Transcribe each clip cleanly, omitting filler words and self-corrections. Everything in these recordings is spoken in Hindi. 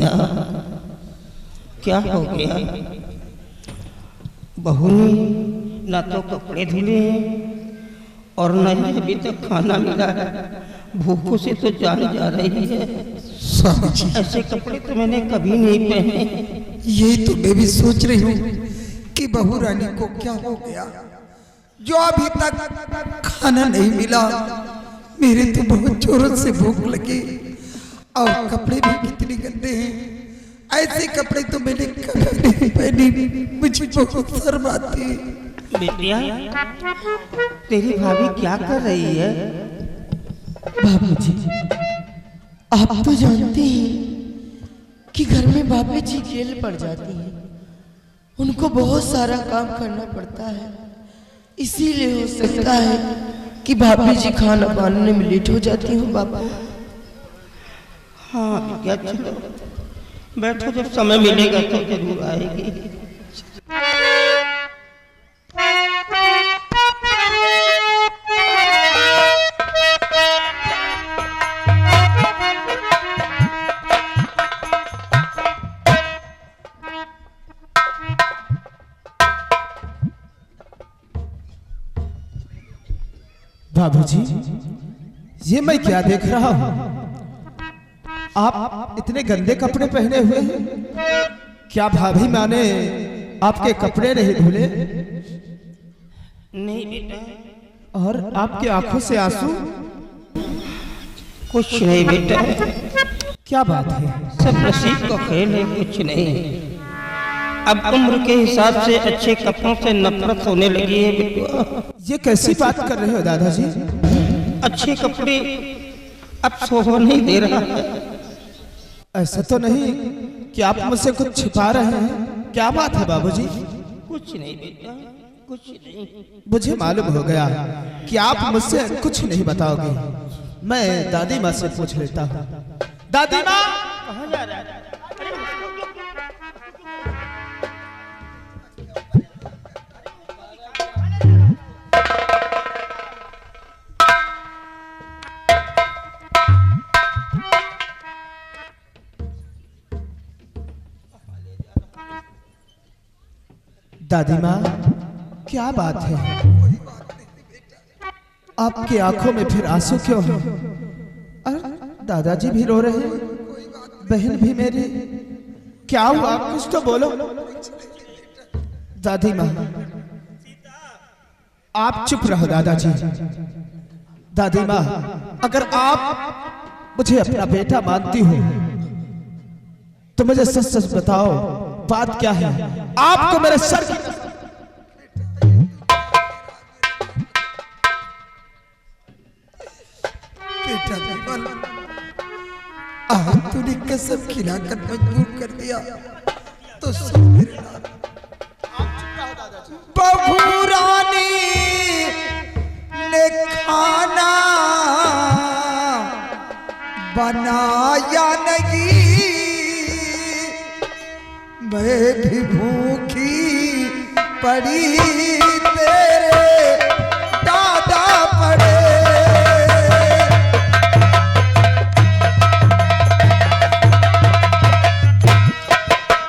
बेटा, क्या हो गया? बहू ने ना तो कपड़े धुले और न ही अभी तक खाना मिला है। भूखों से तो जान जा रही है। ऐसे कपड़े तो मैंने कभी नहीं पहने। यही तो मैं भी सोच रही हूँ कि बहू रानी को क्या हो गया, जो अभी तक खाना नहीं मिला। मेरे तो बहुत जोरों से भूख लगी और कपड़े भी कितने गंदे हैं। ऐसे कपड़े तो मैंने कभी नहीं पहने। मुझे बहुत शर्म आती है। बेटिया, तेरी भाभी क्या कर रही है? बाबूजी, आप तो जानते हैं कि घर में बाबी जी अकेले पड़ जाती हैं। उनको बहुत सारा काम करना पड़ता है, इसीलिए हो सकता है कि भाभी जी खाना बनाने में लेट हो जाती हूँ। बाबा हाँ बेटिया, चलो बैठो, जब समय मिलेगा तो जरूर आएगी। बाबूजी, ये मैं क्या देख रहा हूँ? आप इतने गंदे कपड़े पहने हुए हैं। क्या भाभी माँ ने आपके कपड़े नहीं धुले? नहीं बेटा। और आपकी आंखों से आंसू? कुछ नहीं बेटा। क्या बात है? सब नसीब का खेल है, कुछ नहीं। अब उम्र के हिसाब से अच्छे कपड़ों से नफरत होने लगी है बेटा। ये कैसी बात कर रहे हो दादाजी? अच्छे कपड़े अब शोभा नहीं दे रहा है। ऐसा तो नहीं कि आप मुझसे कुछ छिपा रहे हैं? क्या बात है बाबूजी? कुछ नहीं बेटा, कुछ नहीं। मुझे मालूम हो गया कि आप मुझसे कुछ नहीं बताओगे। मैं दादी माँ से पूछ लेता हूँ। दादी माँ, कहाँ जा रहा है? दादी माँ, क्या बात है? आपकी आंखों में फिर आंसू क्यों हैं? अरे दादाजी भी रो रहे हैं, बहन भी मेरी। क्या हुआ? कुछ तो बोलो। दादी माँ, आप चुप रहो दादाजी। दादी माँ, अगर आप मुझे अपना बेटा मानती हो तो मुझे सच सच बताओ, बात क्या है? आपको मेरे सर की बेटा विमल, आज तूने कसम खिलाकर मजबूर कर दिया तो सुन मेरे लाल। बहू रानी ने खाना बनाया नहीं, मैं भी भूखी पड़ी, तेरे दादा पड़े।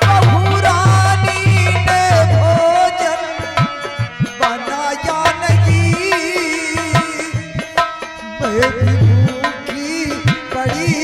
बहू रानी ने भोजन बनाया नहीं, मैं भी भूखी पड़ी,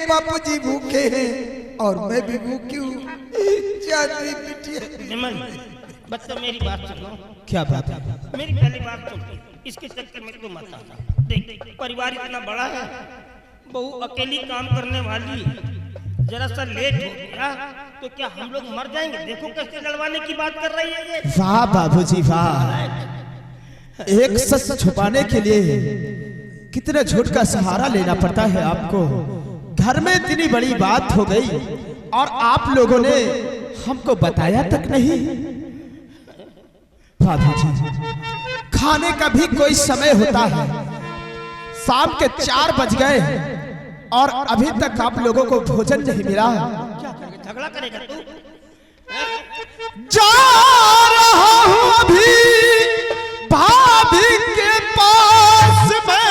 बापूजी भूखे हैं और मैं भी भूखी हूँ। चांदनी बिटिया, बच्चा मेरी बात सुनो। क्या बात है? मेरी पहली बात सुनो। इसके चक्कर में तो मत आना। देख परिवार इतना बड़ा है, बहू अकेली काम करने वाली, जरा सा लेट हो गया तो क्या हम लोग मर जाएंगे? देखो कैसे लड़वाने की बात कर रही है ये। वाह बाबूजी वाह, एक सच छुपाने के लिए कितने झूठ का सहारा लेना पड़ता है आपको। घर में इतनी बड़ी बात हो गई और आप लोगों ने हमको बताया तक नहीं। बाबूजी खाने का भी कोई समय होता है, शाम के 4 बज गए और अभी तक आप लोगों को भोजन नहीं मिला। क्या करेगा? झगड़ा करेगा तू? जा रहा हूं अभी भाभी के पास में,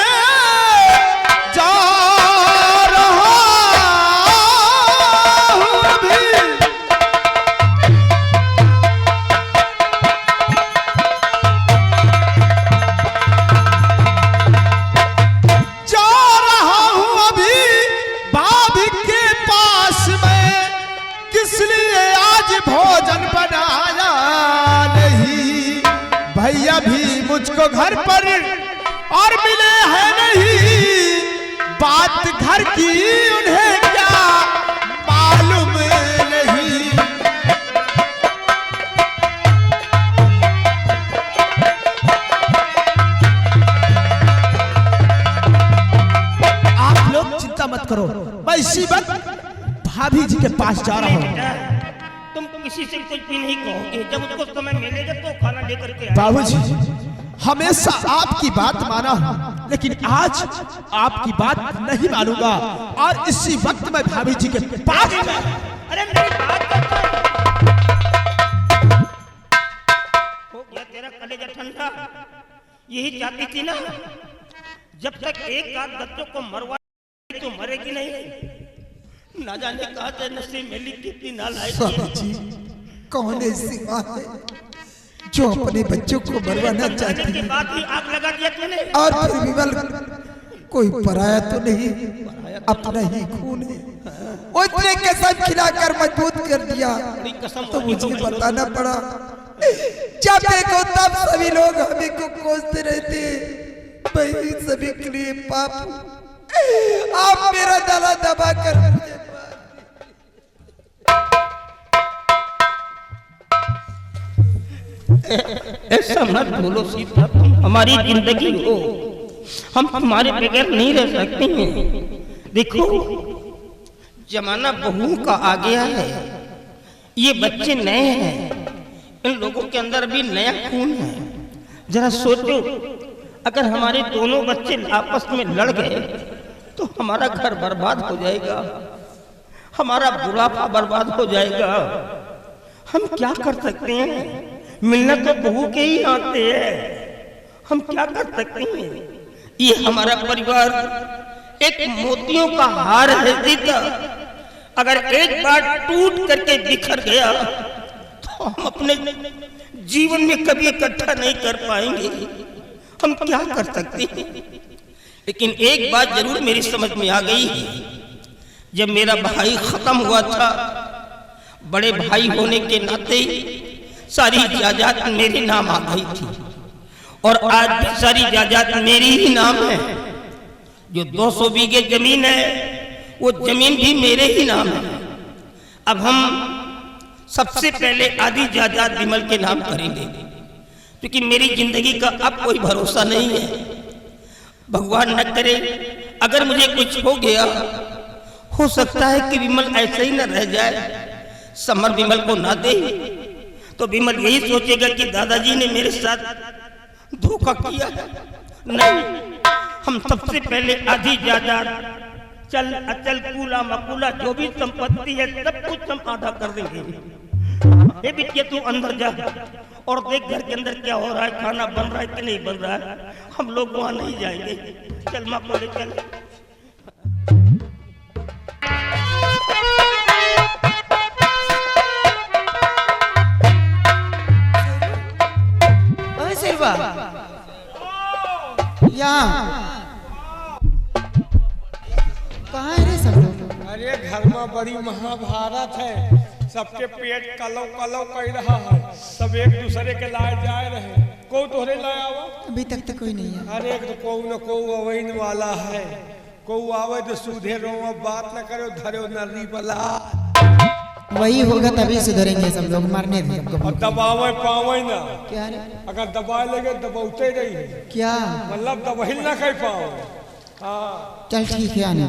जा रहा हूं अभी। जा रहा हूं अभी भाभी के पास में, किस लिए आज भोजन बनाया नहीं। भैया भी मुझको घर पर और मिले हैं नहीं, बात घर की उन्हें क्या मालूम नहीं। आप लोग चिंता मत करो, मैं इसी वक्त भाभी जी के पास जा रहा हूँ। तुम किसी से कुछ भी नहीं कहोगे, जब उसको समय मिलेगा तो खाना लेकर के आएगा। बाबूजी हमेशा आपकी बात माना हूं, लेकिन आज आपकी बात नहीं मानूंगा और इसी वक्त मैं भाभी जी के पास। अरे मेरी बात हो गया तेरा कलेजा ठंडा। यही चाहती थी ना, जब तक एक आध बच्चों को मरवा तो मरेगी नहीं। ना जाने कहा से नसीब में लिखी थी नालायक। स्वामी जी कौन ऐसी माँ है जो अपने बच्चों को मरवाना चाहती के है, बाद भी आग लगा दिया तूने। और फिर विमल कोई पराया तो नहीं, अपना ही खून है। उसने कसम खिलाकर मजबूत कर दिया तो मुझे बताना पड़ा। जब देखो तब सभी लोग हमें को कोसते रहते, मैं भी सभी के लिए पाप। आप मेरा गला दबा कर मुझे ऐसा मत बोलो सीता, तुम हमारी जिंदगी हो, हम तुम्हारे बगैर नहीं रह सकते हैं। देखो जमाना बहू का आ गया है, ये बच्चे नए हैं, इन लोगों के अंदर भी नया खून है। जरा सोचो अगर हमारे दोनों बच्चे आपस में लड़ गए तो हमारा घर बर्बाद हो जाएगा, हमारा बुढ़ापा बर्बाद हो जाएगा। हम क्या कर सकते हैं? मिलना तो बहू के ही आते हैं, हम क्या कर सकते हैं? ये हमारा परिवार एक मोतियों का हार है सीता, अगर एक बार टूट करके बिखर गया तो हम अपने जीवन में कभी इकट्ठा नहीं कर पाएंगे। हम क्या कर सकते हैं? लेकिन एक बात जरूर मेरी समझ में आ गई, जब मेरा भाई खत्म हुआ था, बड़े भाई होने के नाते सारी जायदाद मेरे नाम आ गई थी और आज भी सारी जायदाद मेरी ही नाम है। जो 200 बीघे जमीन है वो जमीन भी मेरे ही नाम है। अब हम सबसे पहले आधी जायदाद विमल के नाम करेंगे, क्योंकि मेरी जिंदगी का अब कोई भरोसा नहीं है। भगवान न करे अगर मुझे कुछ हो गया, हो सकता है कि विमल ऐसे ही न रह जाए, समर विमल को ना दे तो विमल यही सोचेगा कि दादाजी ने मेरे साथ धोखा किया। नहीं, हम सबसे पहले आधी जायदाद, चल अचल कूला मकूला जो भी संपत्ति है सब कुछ हम आधा कर देंगे। ए बिटिया तू अंदर जा और देख घर के अंदर क्या हो रहा है, खाना बन रहा है कि नहीं बन रहा है। हम लोग वहां नहीं जाएंगे, चल माँ बोले चल। कहाँ है रे सब लोग? अरे घर में बड़ी महाभारत है, सबके पेट कलौ कलौ कर रहा है, सब एक दूसरे के लाए जा रहे हैं। को तोहरे लाया हुआ? अभी तक तो कोई नहीं है। अरे तो को न को अवैन वाला है, को आवे तो सूधे रो, बात न करो धरो नरी बला। वही होगा तभी सुधरेंगे सब लोग, मरने दे हमको। और दबावे पावे ना, क्या रे? अगर दबा लेगे दबाते रही है, क्या मतलब दबहिल ना कह पाओ। हाँ चल ठीक है आने।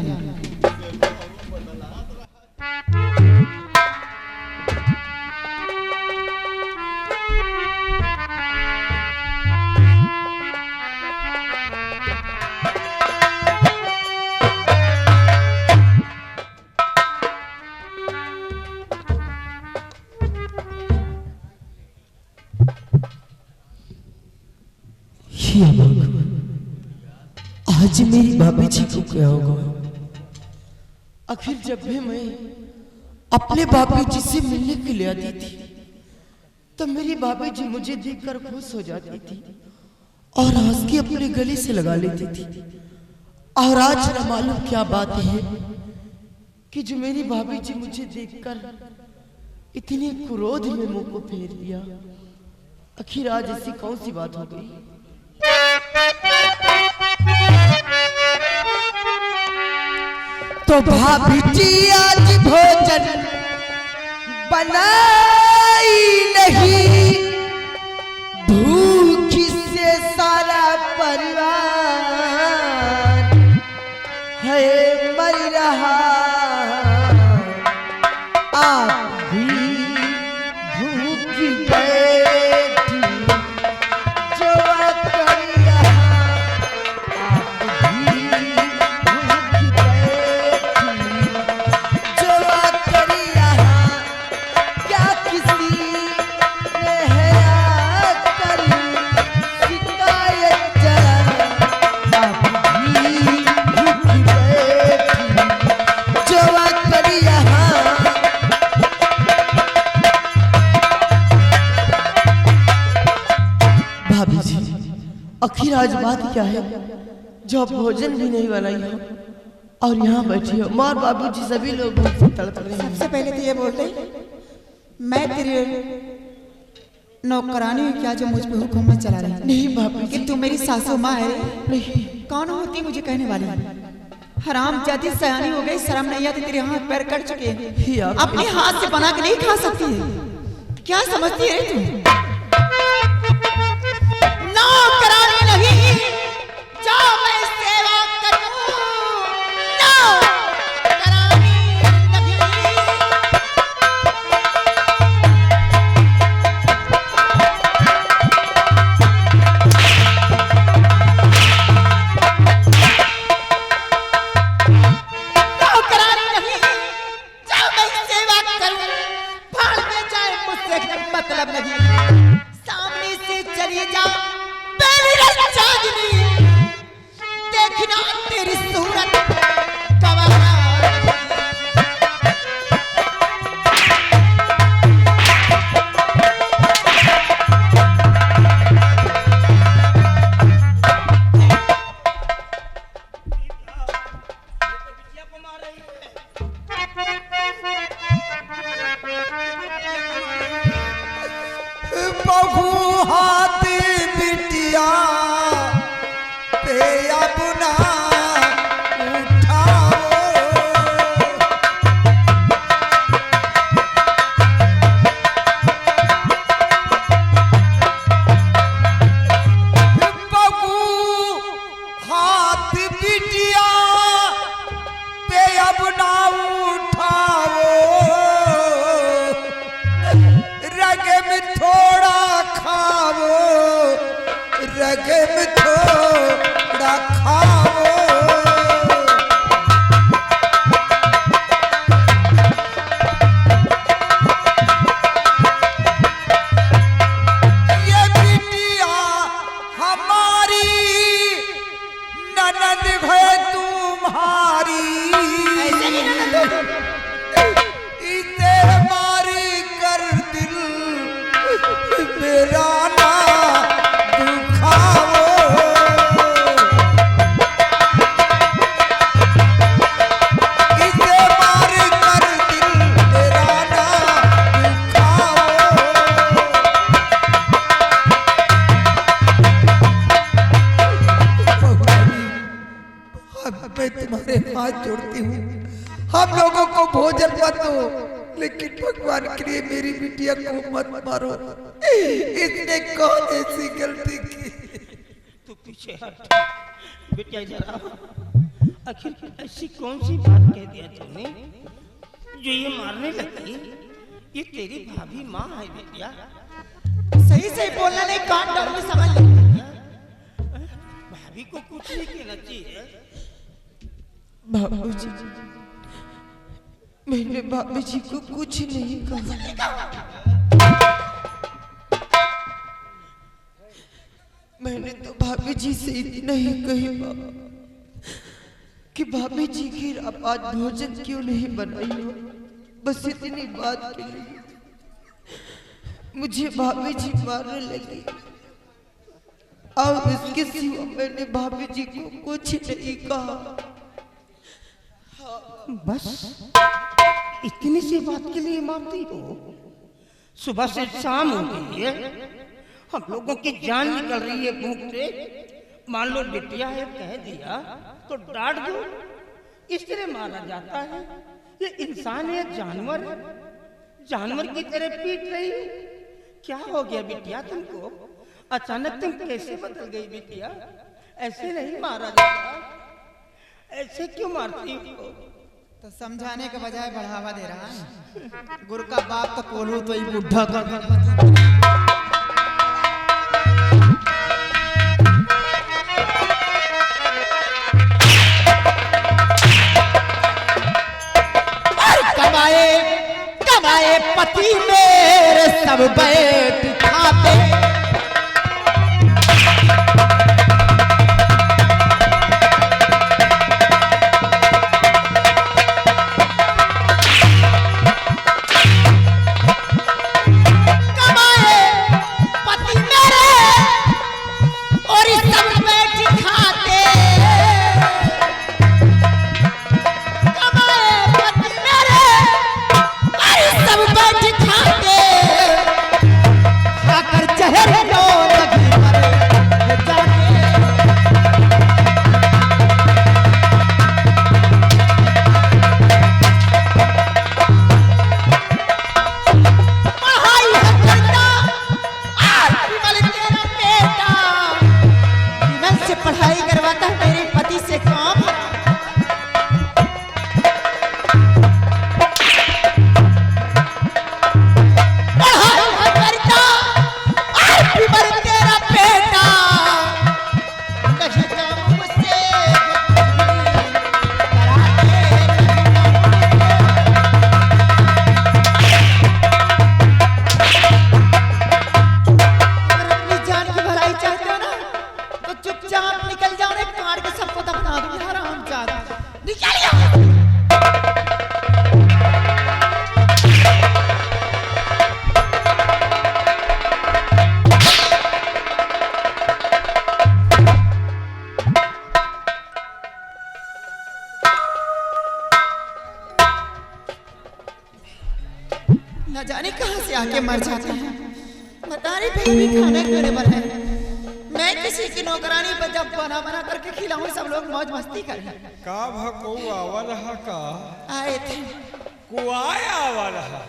या भगवान, आज मेरी भाभी जी को क्या होगा? आखिर जब भी मैं अपने भाभी जी से मिलने के लिए आती थी तब मेरी भाभी जी मुझे देखकर खुश हो जाती थी और हंस के अपने गले से लगा लेती थी। और आज न मालूम क्या बात है कि जो मेरी भाभी जी मुझे देखकर इतने क्रोध में मुंह को फेर दिया। आखिर आज ऐसी कौन सी बात हो गई? तो भाभी जी आज भोजन बनाई नहीं, भूखी से सारा परिवार है मर रहा। आप भी भूखी बैठी जो करिया, आप भी भूखी बैठी जो करिया, क्या किसी ने है आकर शिकायत जरा, आप भी भूखी बैठी जो करिया। भाभी जी, आखिर आज बात क्या है जो आप भोजन भी नहीं बनाई हो और यहाँ बैठी हो? माँ और बाबू जी सभी लोग भूख से तड़प रहे हैं। सबसे पहले तो ये बोल दे, मैं तेरे नौकरानी हूँ क्या जो मुझ पे हुक्म चला रही है? नहीं भाभी कि जी, तू मेरी सासू माँ है? नहीं। कौन होती मुझे कहने वाली? हराम जाती सयानी हो गई, शर्म नहीं आती? तेरे हाथ पैर कट चुके हैं, ही आप अपने हाथ से बना के नहीं खा सकती है? क्या समझती है तू? नौकरानी नहीं, जाओ मैं सेवा करूं। नौकरानी नहीं। नौकरानी नहीं, जाओ मैं सेवा करूं। भाड़ में जाए मुझसे मतलब नहीं, सामने से चली जा मेरी रंजाजनी, देखना तेरी सूरत गवारा। बहु हाथ बिटिया पे अपना उठाओ, बहु हाथ बिटिया पे अपना उठाओ, रगे में थोड़ा खाओ, रगे में थोड़ा खाओ। ये बिटिया हमारी ननद है तुम्हारी, इसे मारी कर दिल मेरा ना दुखाओ। इसे मार कर दिल मेरा ना दुखाओ। हम लोगों को भोजन मत दो, लेकिन भगवान के लिए मेरी बिटिया को मत मारो। इसने कौन ऐसी गलती की? तू पीछे हट बेटा, जरा आखिर ऐसी कौन सी बात कह दिया तूने जो ये मारने लगी? ये तेरी भाभी माँ है बेटिया। सही से बोलना नहीं, कान डाल में समझ ले। भाभी को कुछ नहीं कहना चाहिए। बाबूजी, मैंने भाभी जी को कुछ नहीं कहा। मैंने तो भाभी जी से इतना ही कही बाबा कि भाभी जी की आज भोजन क्यों नहीं बनाई हो, बस इतनी बात के लिए मुझे भाभी जी मारने लगी। और इसके सिवा मैंने भाभी जी को कुछ नहीं कहा। बस इतनी सी बात के लिए मारती हो? सुबह से शाम हो गई है, हम लोगों की जान निकल रही है भूख से। मान लो बिटिया है कह दिया तो डांट दो, इस तरह मारा जाता है? ये इंसान है जानवर है? जानवर की तरह पीट रही है। क्या हो गया बिटिया तुमको? अचानक तुम कैसे बदल गई बिटिया? ऐसे नहीं मारा जाता, ऐसे क्यों मारती हो? तो समझाने के बजाय बढ़ावा दे रहा है। गुरु का बाप तो कोल्हू तो ही बुढ़ा कर कमाए पति मेरे सब बैठ खाते। न जाने कहां से आके मर जाते हैं। बता रही भाई भी खाना क्यों नहीं बना है? मैं किसी की नौकरानी पर जब बना बना करके खिलाऊं, सब लोग मौज मस्ती करें। का भको आवा का आए थे कुआया आवा रहा।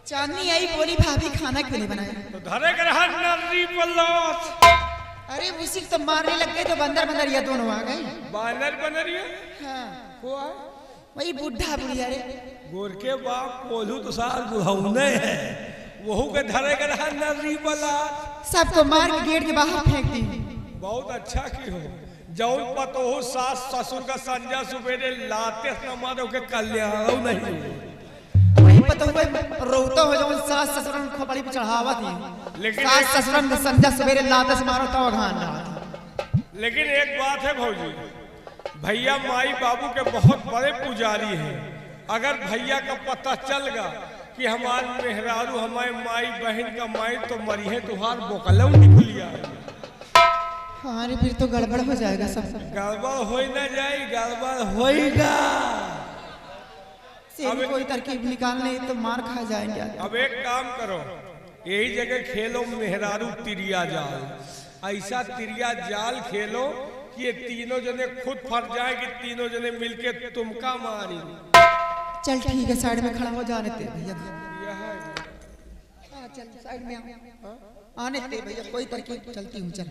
चांदनी आई बोली भाभी खाना क्यों नहीं बनाया? तो धरे कर हर नरी पल्लौस। अरे उसी को तो मारने लग गए, तो बंदर बंदरिया दोनों आ गए। बानर बनरिया हाँ कुआ वही बुढ़ा बुढ़िया रे। गोर के बाप कोल्हू तो साल बुढ़ौने है, वहू के धरे कर हर नरी पल्लौस। सबको मार के गेट के बाहर फेंक दी। बहुत अच्छा की हो जौन पतो हो सास ससुर का संजा सुबेरे लाते न मारो के कल्याण नहीं वही पता हुए रोता हो जाऊं सास ससुर को खोपड़ी पे चढ़ावा थी। लेकिन सास ससुर ने संजा सवेरे लाते से मारो तो घान रहा। लेकिन एक बात है भौजी, भैया माई बाबू के बहुत बड़े पुजारी हैं। अगर भैया का पता चल गया कि हमारे मेहरारू हमारे माई बहन का माई तो मरी है, तुहार बोकलऊ निकलिया। हाँ रे फिर तो गड़बड़ हो जाएगा सब। गड़बड़ हो न जाए, गड़बड़ होएगा। अब कोई तरकीब निकालने तो मार खा जाएंगे। अब एक काम करो, यही जगह खेलो मेहरारू तिरिया जाल। ऐसा तिरिया जाल खेलो कि ये तीनों जने खुद फंस जाए कि तीनों जने मिलके तुमका मारी। चल ठीक है, साइड में खड़ा हो जाने दे भैया। हाँ चल साइड में आने दे भैया, कोई तरकीब चलती हूँ। चल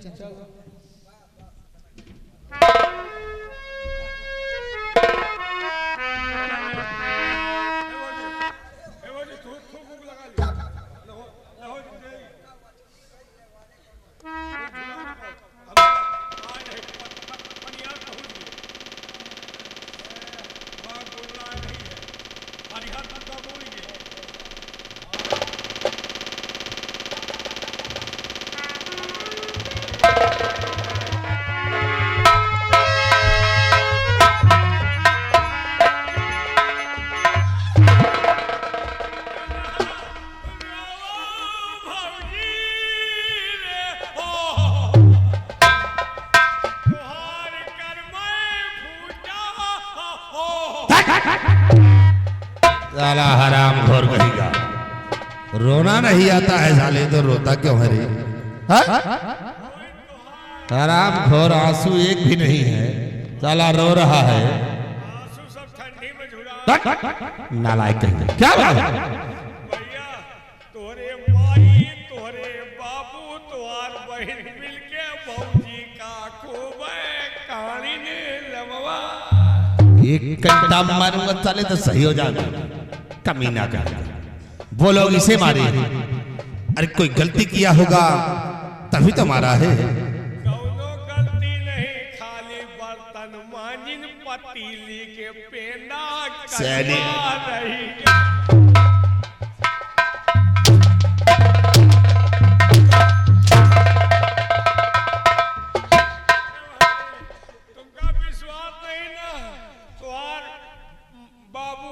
साला हराम घोर कहेगा, रोना नहीं आता है साले तो रोता क्यों है रे? हराम घोर आंसू एक भी नहीं है, साला रो रहा है। आंसू सब ठंडी में झुला। नालायक कहेगा, क्या बात है? भैया तोरे माई तोरे बाबू तोहार बहन मिलके भौजी का खूब कहानी ने लमवा। एक घंटा मारूंगा साले तो सही हो जाएगा। कमीना कर वो लोग इसे मारे, अरे कोई गलती किया होगा तभी तो मारा है। कौनो गलती नहीं, खाली बर्तन मांजिन पतीली के पेंदा सैनी। करवा रही। तुमका विश्वास नहीं ना, तुम्हार बाबू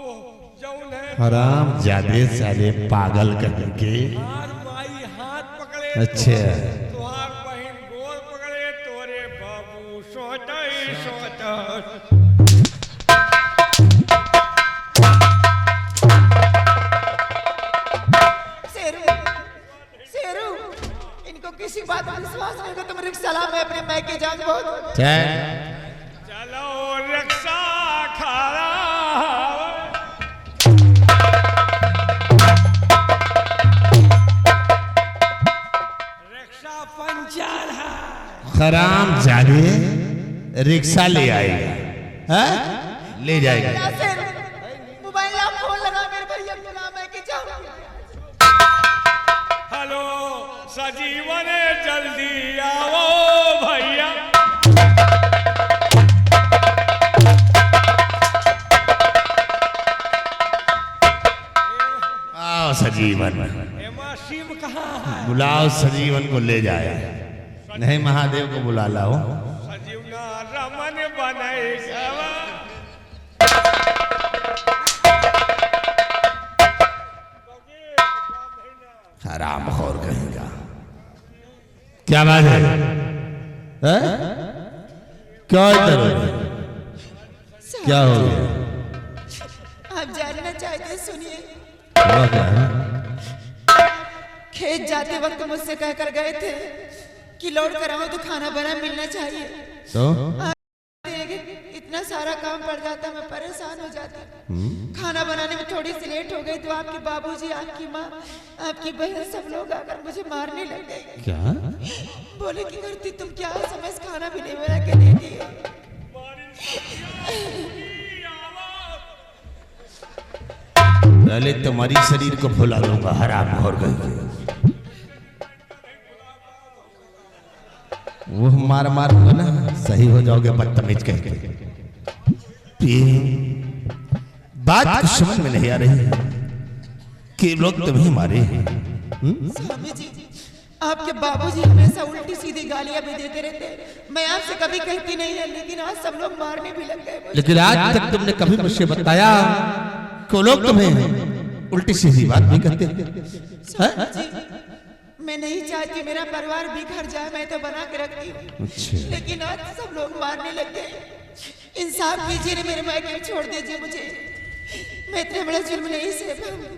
जौन है हराम ज्यादा साले पागल कहेंगे। तुम्हार माई हाथ पकड़े, अच्छा। तुम्हार बहन गोर पकड़े, तोरे बाबू सोचा ही सोचा। शेरू, इनको किसी बात पर विश्वास नहीं होगा। तुम रिक्शा ला, मैं अपने मैके जान बहुत। चलो रिक्शा खड़ा। रिक्शा पंचर है। हराम जादे रिक्शा ले आएगा, हाँ? ले जाएगा। मोबाइल ला, फोन लगा मेरे भैया को, ला मैके जाऊँ। हेलो सजीवन जल्दी आओ भैया। आओ सजीवन, एमा शिव कहाँ है? बुलाओ सजीवन को ले जाए, नहीं महादेव को बुला लाओ। सजीवना रमन बनेगा। हराम खोर कहेगा, क्या बात है? क्या इधर हो गया? क्या हो गया? आप जानना चाहते हैं, सुनिए। हुआ क्या है? खेत जाते वक्त मुझसे कहकर गए थे कि लौट कर आओ तो खाना बना मिलना चाहिए। तो इतना सारा काम पड़ जाता, मैं परेशान हो जाती। खाना बनाने में थोड़ी सी लेट हो गई तो आपके बाबूजी, आपकी माँ, आपकी बहन सब लोग आकर मुझे मारने लग गए। क्या? बोले कि करती तुम क्या समझ, खाना भी नहीं बना के दे दिए। पहले तुम्हारी शरीर को भुला दूंगा, हराम खोर कहेगा। वो मार मारूंगा ना, सही हो जाओगे बदतमीज कह के। बात कुछ समझ में नहीं आ रही कि लोग तुम्हें मारे हैं। स्वामी जी, आपके बाबूजी हमेशा उल्टी सीधी गालियां भी देते रहते हैं। मैं आपसे कभी कहती नहीं है, लेकिन आज सब लोग मारने भी लग गए मुझे। लेकिन आज तक तुमने कभी मुझसे बताया कि लोग तुम्हें उल्टी सीधी बात नहीं करते स्वामी जी, मैं नहीं चाहती मेरा परिवार बिखर जाए, मैं तो बना के रखती हूँ। अच्छा। लेकिन आज सब लोग मारने लग गए। इंसाफ कीजिए, मेरे मायके में छोड़ दीजिए मुझे। मैं इतना बड़ा जुल्म नहीं सह पाऊंगी।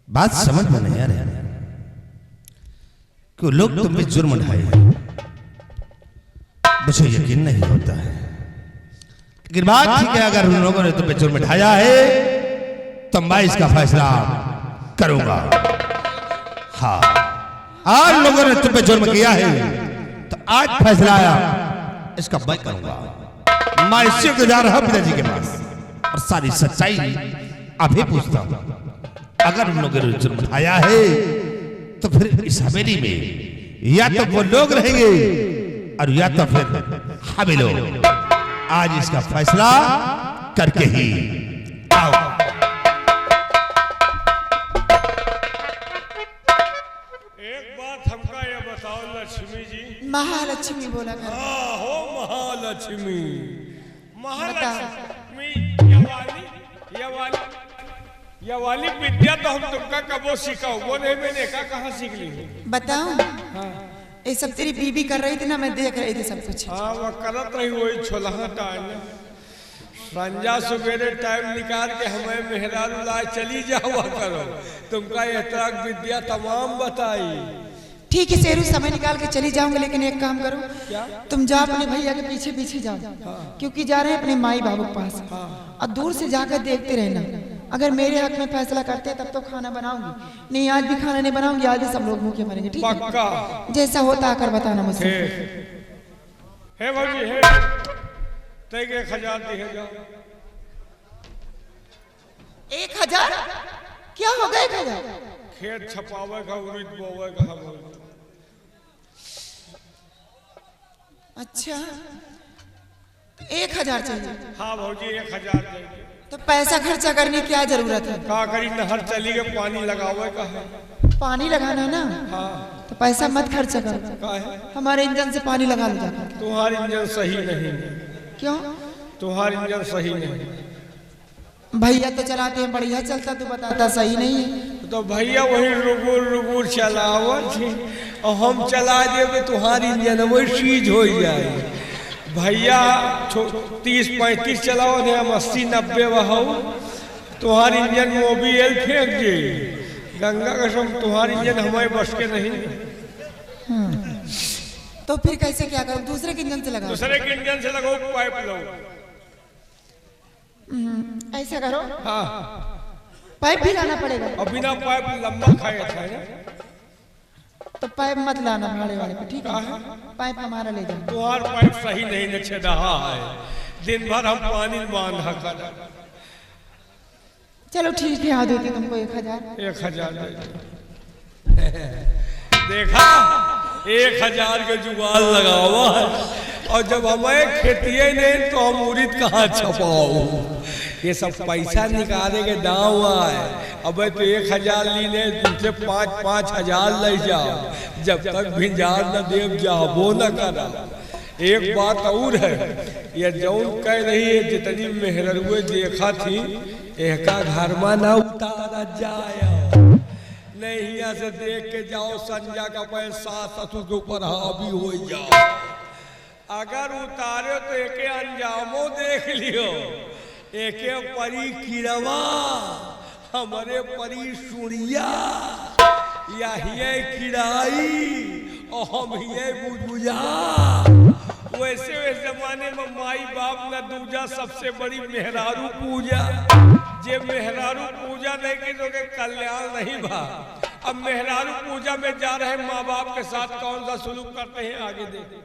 बात समझ में नहीं आ रही कि लोग तुम पे जुर्म ढाए, मुझे यकीन नहीं होता है, लेकिन बात ठीक है, अगर उन लोगों ने तुम्हें जुर्म ढाया है तो मैं इसका फैसला करूंगा। हाँ, आज लोगों ने तुम्हें जुर्म किया है तो आज फैसला आया, इसका मैं करूंगा। मैं इससे को जा रहा पिताजी के पास और सारी सच्चाई अभी पूछता हूं। अगर उन लोगों ने जुर्म ढाया है तो फिर इस हवेली में या तो वो लोग रहेंगे और या तो फिर हम लोग। आज इसका फैसला करके ही आओ। एक बात हमका ये बताओ लक्ष्मी जी। महालक्ष्मी बोला कर। हो महालक्ष्मी, महालक्ष्मी ये वाली विद्या तो हम तुमका कबो सीखा, वो नहीं मैंने कहाँ सीख ली? बताओ। ये सब तेरी बीबी कर रही थी ना, मैं देख रही थी सब कुछ। हाँ, वो करत रही वही छोलहा टाइम संजा सवेरे टाइम निकाल के हमें मेहरारू लाए चली जावा करो, तुमका ये तरह विद्या तमाम बताई। ठीक है शेरू, समय निकाल के चली जाऊंगी, लेकिन एक काम करो। क्या? तुम जाओ अपने भैया के पीछे पीछे जाओ। क्योंकि जा रहे हैं अपने माई बाबू के पास। और दूर से जाकर देखते रहना, अगर मेरे हक में फैसला करते हैं तब तो खाना बनाऊंगी, नहीं आज भी खाना नहीं बनाऊंगी, आज भी सब लोग भूखे मरेंगे। ठीक है? पक्का। जैसा होता आकर बताना मुझसे। हे भाभी हे, तय 1000 दिए जाओ। 1000? क्या होगा 1000? खेत छपावे का, उड़द बोवे का। अच्छा, 1000 चाहिए? हाँ भौजी 1000 चाहिए। तो पैसा खर्चा करने की क्या जरूरत है? का करी, नहर चली के पानी लगावे का है। पानी लगाना ना? हाँ। तो पैसा मत खर्चा करो, का है? हमारे इंजन से पानी लगा लो जाकर। तुम्हारी इंजन सही नहीं। क्यों? तुम्हारी इंजन सही नहीं। भैया तो चलाते हैं बढ़िया चलता, तू बताता सही नहीं है। तो भैया वही रुगुर रुगुर चलावत थी और हम चला दे तो तुम्हारी इंजन वही सीज हो जाए। भैया 30-35 चलाओ ने, हम 80-90 बहाओ, तुम्हारी इंजन मोबिल फेंक दे। गंगा कसम तुम्हारी इंजन हमारे बस के नहीं। तो फिर कैसे क्या करो? दूसरे के इंजन से लगाओ। दूसरे के इंजन से लगाओ, पाइप लो। ऐसा करो। हाँ, पाइप भी लाना पड़ेगा। और बिना पाइप लंबा खाए था ना? तो पाइप मत लाना भाड़े वाले पे, ठीक है? पाइप हमारा ले जाओ। तुम्हार पाइप सही नहीं न रहा है, दिन भर हम पानी बांधा कर। चलो ठीक है, आ देती तुमको 1000। 1000 देखा, 1000 के जुगाड़ लगावा है। और जब हमें खेतिए नहीं तो हम उड़द कहाँ छपाओ? ये सब पैसा निकाले के दाव है। अब तो 1000 लीने, तुमसे 5-5 ले जाओ, जब तक भिंजार न देव जाबो न करा। एक बात और है, ये जौन कह रही है जितनी मेहरुए देखा थी, एका घर में न उतारा जाए। नहीं यहाँ से देख के जाओ, संजा का पैसा ससुर के ऊपर हावी हो जाओ। अगर उतारे तो एके अंजामो देख लियो। एके परी किरवा, हमारे परी सुड़िया, या हिये किराई और हम हिये बुझबुझा। वैसे जमाने में माई बाप न दूजा सबसे बड़ी मेहरारू पूजा। जे मेहरारू पूजा नहीं की तो कल्याण नहीं भा। अब मेहरारू पूजा में जा रहे माँ बाप के साथ कौन सा सलूक करते हैं, आगे देखिए।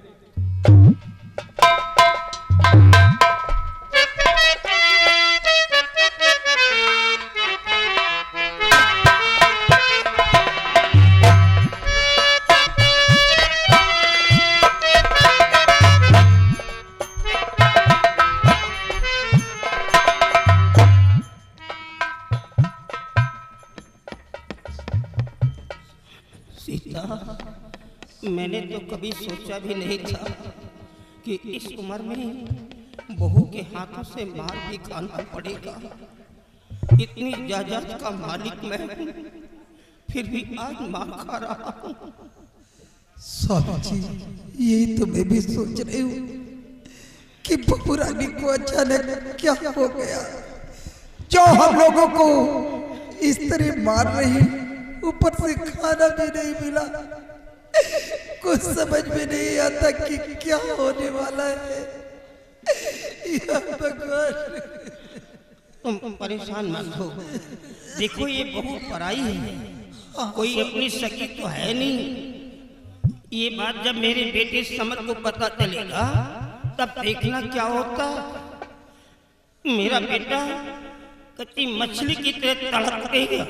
सीता, मैंने तो कभी सोचा भी नहीं था कि इस उम्र में बहू के हाथों से मार भी खाना पड़ेगा। इतनी जायदाद का मालिक मैं हूं, फिर भी आज मार खा रहा हूं। स्वामी जी, यही तो मैं भी सोच रही हूँ कि बहू रानी को अचानक क्या हो गया, जो हम लोगों को इस तरह मार रही, ऊपर से खाना भी नहीं मिला। कुछ समझ में नहीं आता कि क्या होने वाला है। या भगवान, तुम परेशान मत हो। देखो ये बहू पराई है, कोई अपनी सखी तो है नहीं। ये बात जब मेरे बेटे समझ को पता चलेगा तब देखना क्या होता। मेरा बेटा कच्ची मछली की तरह तड़पेगा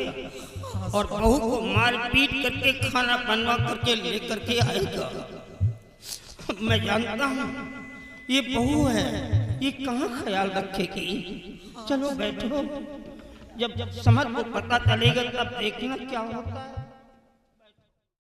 और बहू को मार पीट करके खाना बनवा करके लेकर के आएगा। मैं जानता हूँ ये बहू है, ये कहाँ ख्याल रखेगी। चलो बैठो, जब समझ को पता चलेगा तब देखना क्या होता है।